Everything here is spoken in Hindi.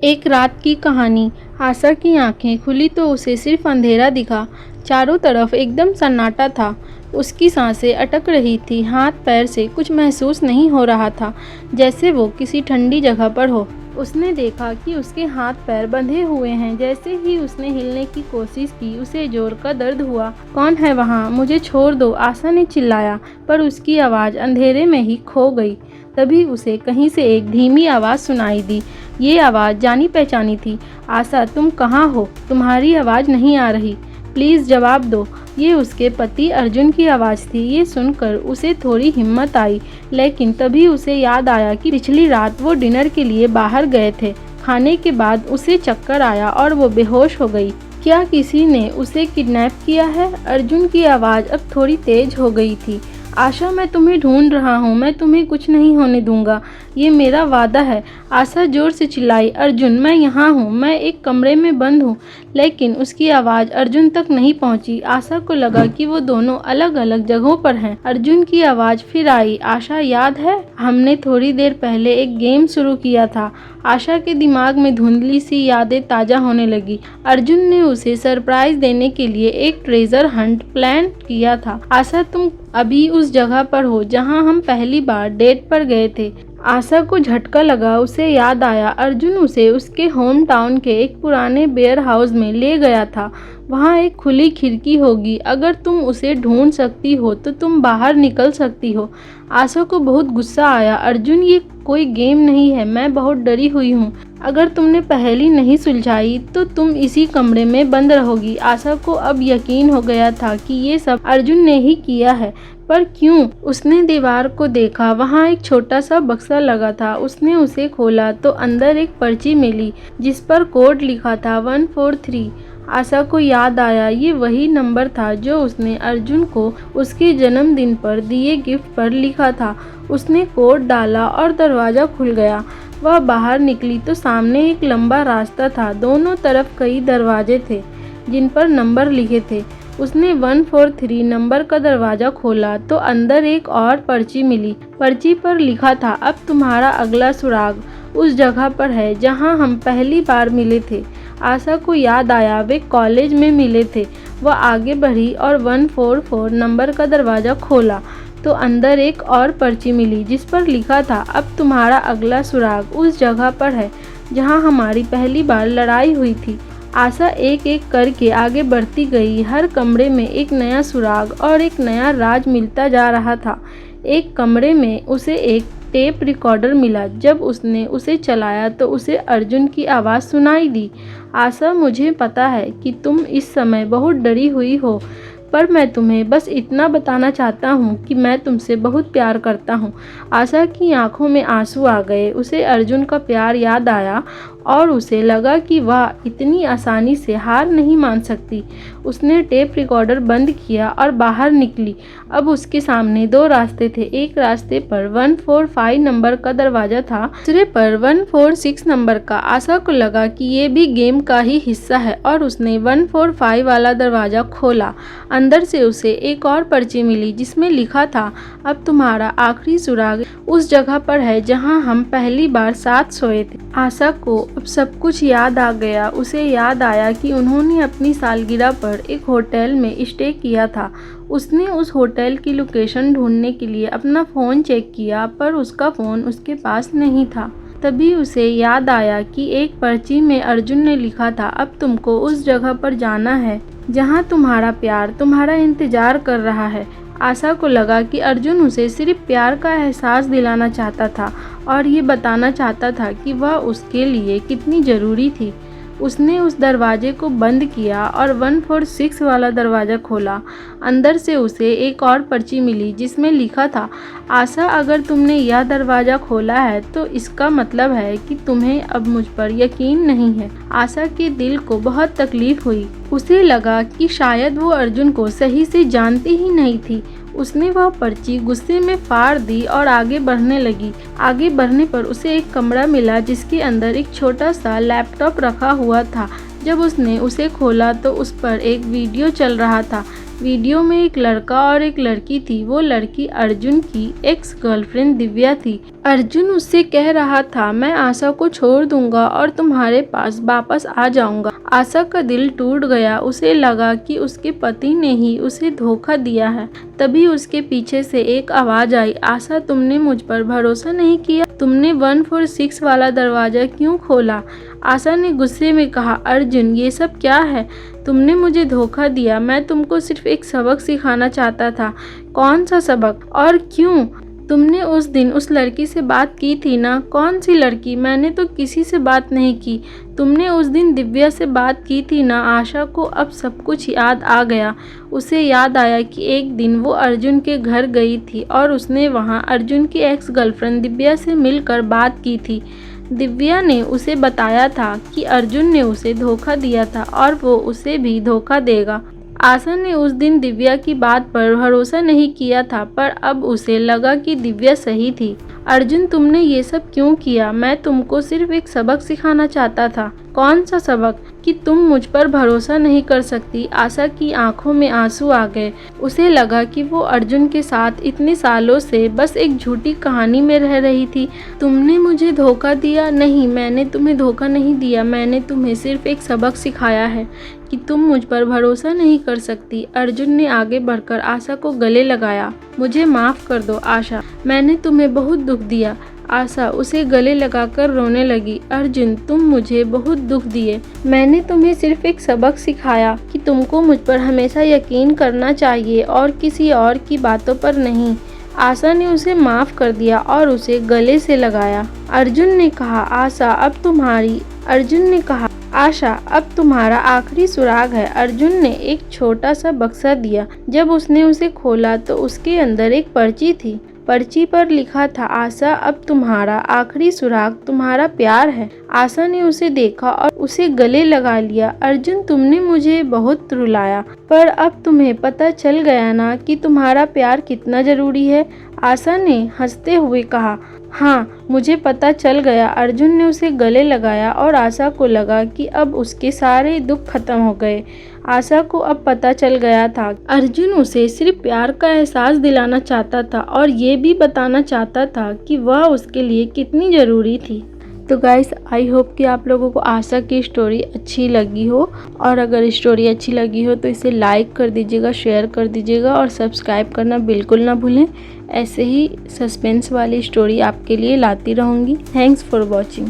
एक रात की कहानी। आशा की आंखें खुली तो उसे सिर्फ अंधेरा दिखा। चारों तरफ एकदम सन्नाटा था। उसकी सांसें अटक रही थी, हाथ पैर से कुछ महसूस नहीं हो रहा था, जैसे वो किसी ठंडी जगह पर हो। उसने देखा कि उसके हाथ पैर बंधे हुए हैं। जैसे ही उसने हिलने की कोशिश की, उसे जोर का दर्द हुआ। कौन है वहाँ? मुझे छोड़ दो, आशा ने चिल्लाया, पर उसकी आवाज़ अंधेरे में ही खो गई। तभी उसे कहीं से एक धीमी आवाज़ सुनाई दी। ये आवाज़ जानी पहचानी थी। आशा, तुम कहाँ हो? तुम्हारी आवाज़ नहीं आ रही, प्लीज़ जवाब दो। ये उसके पति अर्जुन की आवाज़ थी। ये सुनकर उसे थोड़ी हिम्मत आई, लेकिन तभी उसे याद आया कि पिछली रात वो डिनर के लिए बाहर गए थे। खाने के बाद उसे चक्कर आया और वो बेहोश हो गई। क्या किसी ने उसे किडनैप किया है? अर्जुन की आवाज़ अब थोड़ी तेज हो गई थी। आशा, मैं तुम्हें ढूंढ रहा हूँ, मैं तुम्हें कुछ नहीं होने दूंगा, ये मेरा वादा है। आशा जोर से चिल्लाई, अर्जुन, मैं यहाँ हूँ, मैं एक कमरे में बंद हूँ। लेकिन उसकी आवाज़ अर्जुन तक नहीं पहुँची। आशा को लगा कि वो दोनों अलग अलग जगहों पर हैं। अर्जुन की आवाज़ फिर आई, आशा, याद है हमने थोड़ी देर पहले एक गेम शुरू किया था? आशा के दिमाग में धुंधली सी यादें ताज़ा होने लगी। अर्जुन ने उसे सरप्राइज देने के लिए एक ट्रेजर हंट प्लान किया था। आशा, तुम अभी उस जगह पर हो जहां हम पहली बार डेट पर गए थे। आशा को झटका लगा। उसे याद आया, अर्जुन उसे उसके होम टाउन के एक पुराने बेयर हाउस में ले गया था। वहाँ एक खुली खिड़की होगी। अगर तुम उसे ढूंढ सकती हो तो तुम बाहर निकल सकती हो। आशा को बहुत गुस्सा आया। अर्जुन, ये कोई गेम नहीं है, मैं बहुत डरी हुई हूँ। अगर तुमने पहेली नहीं सुलझाई तो तुम इसी कमरे में बंद रहोगी। आशा को अब यकीन हो गया था कि ये सब अर्जुन ने ही किया है, पर क्यों? उसने दीवार को देखा, वहाँ एक छोटा सा बक्सा लगा था। उसने उसे खोला तो अंदर एक पर्ची मिली जिस पर कोड लिखा था 143। आशा को याद आया, ये वही नंबर था जो उसने अर्जुन को उसके जन्मदिन पर दिए गिफ्ट पर लिखा था। उसने कोड डाला और दरवाज़ा खुल गया। वह बाहर निकली तो सामने एक लंबा रास्ता था। दोनों तरफ कई दरवाजे थे जिन पर नंबर लिखे थे। उसने 143 नंबर का दरवाज़ा खोला तो अंदर एक और पर्ची मिली। पर्ची पर लिखा था, अब तुम्हारा अगला सुराग उस जगह पर है जहां हम पहली बार मिले थे। आशा को याद आया, वे कॉलेज में मिले थे। वह आगे बढ़ी और 144 नंबर का दरवाज़ा खोला तो अंदर एक और पर्ची मिली जिस पर लिखा था, अब तुम्हारा अगला सुराग उस जगह पर है जहां हमारी पहली बार लड़ाई हुई थी। आशा एक एक करके आगे बढ़ती गई। हर कमरे में एक नया सुराग और एक नया राज मिलता जा रहा था। एक कमरे में उसे एक टेप रिकॉर्डर मिला। जब उसने उसे चलाया तो उसे अर्जुन की आवाज़ सुनाई दी, आशा, मुझे पता है कि तुम इस समय बहुत डरी हुई हो, पर मैं तुम्हें बस इतना बताना चाहता हूँ कि मैं तुमसे बहुत प्यार करता हूँ। आशा की आंखों में आंसू आ गए। उसे अर्जुन का प्यार याद आया और उसे लगा कि वह इतनी आसानी से हार नहीं मान सकती। उसने टेप रिकॉर्डर बंद किया और बाहर निकली। अब उसके सामने दो रास्ते थे। एक रास्ते पर 145 नंबर का दरवाज़ा था, दूसरे पर 146 नंबर का। आशा को लगा कि ये भी गेम का ही हिस्सा है और उसने 145 वाला दरवाज़ा खोला। अंदर से उसे एक और पर्ची मिली जिसमें लिखा था, अब तुम्हारा आखिरी सुराग उस जगह पर है जहां हम पहली बार साथ सोए थे। आशा को अब सब कुछ याद आ गया। उसे याद आया कि उन्होंने अपनी सालगिरह पर एक होटल में स्टे किया था। उसने उस होटल की लोकेशन ढूंढने के लिए अपना फ़ोन चेक किया, पर उसका फ़ोन उसके पास नहीं था। तभी उसे याद आया कि एक पर्ची में अर्जुन ने लिखा था, अब तुमको उस जगह पर जाना है जहां तुम्हारा प्यार तुम्हारा इंतज़ार कर रहा है। आशा को लगा कि अर्जुन उसे सिर्फ प्यार का एहसास दिलाना चाहता था और ये बताना चाहता था कि वह उसके लिए कितनी ज़रूरी थी। उसने उस दरवाजे को बंद किया और 146 वाला दरवाज़ा खोला। अंदर से उसे एक और पर्ची मिली जिसमें लिखा था, आशा, अगर तुमने यह दरवाज़ा खोला है तो इसका मतलब है कि तुम्हें अब मुझ पर यकीन नहीं है। आशा के दिल को बहुत तकलीफ हुई। उसे लगा कि शायद वो अर्जुन को सही से जानती ही नहीं थी। उसने वह पर्ची गुस्से में फाड़ दी और आगे बढ़ने लगी। आगे बढ़ने पर उसे एक कमरा मिला जिसके अंदर एक छोटा सा लैपटॉप रखा हुआ था। जब उसने उसे खोला तो उस पर एक वीडियो चल रहा था। वीडियो में एक लड़का और एक लड़की थी। वो लड़की अर्जुन की एक्स गर्लफ्रेंड दिव्या थी। अर्जुन उससे कह रहा था, मैं आशा को छोड़ दूंगा और तुम्हारे पास वापस आ जाऊंगा। आशा का दिल टूट गया। उसे लगा कि उसके पति ने ही उसे धोखा दिया है। तभी उसके पीछे से एक आवाज आई, आशा तुमने मुझ पर भरोसा नहीं किया, तुमने 146 वाला दरवाजा क्यों खोला? आशा ने गुस्से में कहा, अर्जुन ये सब क्या है? तुमने मुझे धोखा दिया। मैं तुमको सिर्फ एक सबक सिखाना चाहता था। कौन सा सबक और क्यों? तुमने उस दिन उस लड़की से बात की थी ना? कौन सी लड़की? मैंने तो किसी से बात नहीं की। तुमने उस दिन दिव्या से बात की थी ना? आशा को अब सब कुछ याद आ गया। उसे याद आया कि एक दिन वो अर्जुन के घर गई थी और उसने वहाँ अर्जुन की एक्स गर्लफ्रेंड दिव्या से मिलकर बात की थी। दिव्या ने उसे बताया था कि अर्जुन ने उसे धोखा दिया था और वो उसे भी धोखा देगा। आशा ने उस दिन दिव्या की बात पर भरोसा नहीं किया था, पर अब उसे लगा कि दिव्या सही थी। अर्जुन तुमने ये सब क्यों किया? मैं तुमको सिर्फ एक सबक सिखाना चाहता था। कौन सा सबक? कि तुम मुझ पर भरोसा नहीं कर सकती। आशा की आंखों में आंसू आ गए। उसे लगा कि वो अर्जुन के साथ इतने सालों से बस एक झूठी कहानी में रह रही थी। तुमने मुझे धोखा दिया? नहीं, मैंने तुम्हें धोखा नहीं दिया। मैंने तुम्हें सिर्फ एक सबक सिखाया है कि तुम मुझ पर भरोसा नहीं कर सकती। अर्जुन ने आगे बढ़कर आशा को गले लगाया। मुझे माफ़ कर दो आशा, मैंने तुम्हें बहुत दुख दिया। आशा उसे गले लगाकर रोने लगी। अर्जुन तुम मुझे बहुत दुख दिए। मैंने तुम्हें सिर्फ एक सबक सिखाया कि तुमको मुझ पर हमेशा यकीन करना चाहिए और किसी और की बातों पर नहीं। आशा ने उसे माफ़ कर दिया और उसे गले से लगाया। अर्जुन ने कहा, आशा अब तुम्हारा आखिरी सुराग है। अर्जुन ने एक छोटा सा बक्सा दिया। जब उसने उसे खोला तो उसके अंदर एक पर्ची थी। पर्ची पर लिखा था, आशा अब तुम्हारा आखिरी सुराग तुम्हारा प्यार है। आशा ने उसे देखा और उसे गले लगा लिया। अर्जुन तुमने मुझे बहुत रुलाया, पर अब तुम्हें पता चल गया ना कि तुम्हारा प्यार कितना जरूरी है? आशा ने हंसते हुए कहा, हाँ मुझे पता चल गया। अर्जुन ने उसे गले लगाया और आशा को लगा कि अब उसके सारे दुख खत्म हो गए। आशा को अब पता चल गया था अर्जुन उसे सिर्फ प्यार का एहसास दिलाना चाहता था और ये भी बताना चाहता था कि वह उसके लिए कितनी ज़रूरी थी। तो गाइस, आई होप कि आप लोगों को आशा की स्टोरी अच्छी लगी हो, और अगर स्टोरी अच्छी लगी हो तो इसे लाइक कर दीजिएगा, शेयर कर दीजिएगा और सब्सक्राइब करना बिल्कुल ना भूलें। ऐसे ही सस्पेंस वाली स्टोरी आपके लिए लाती रहूँगी। Thanks for watching.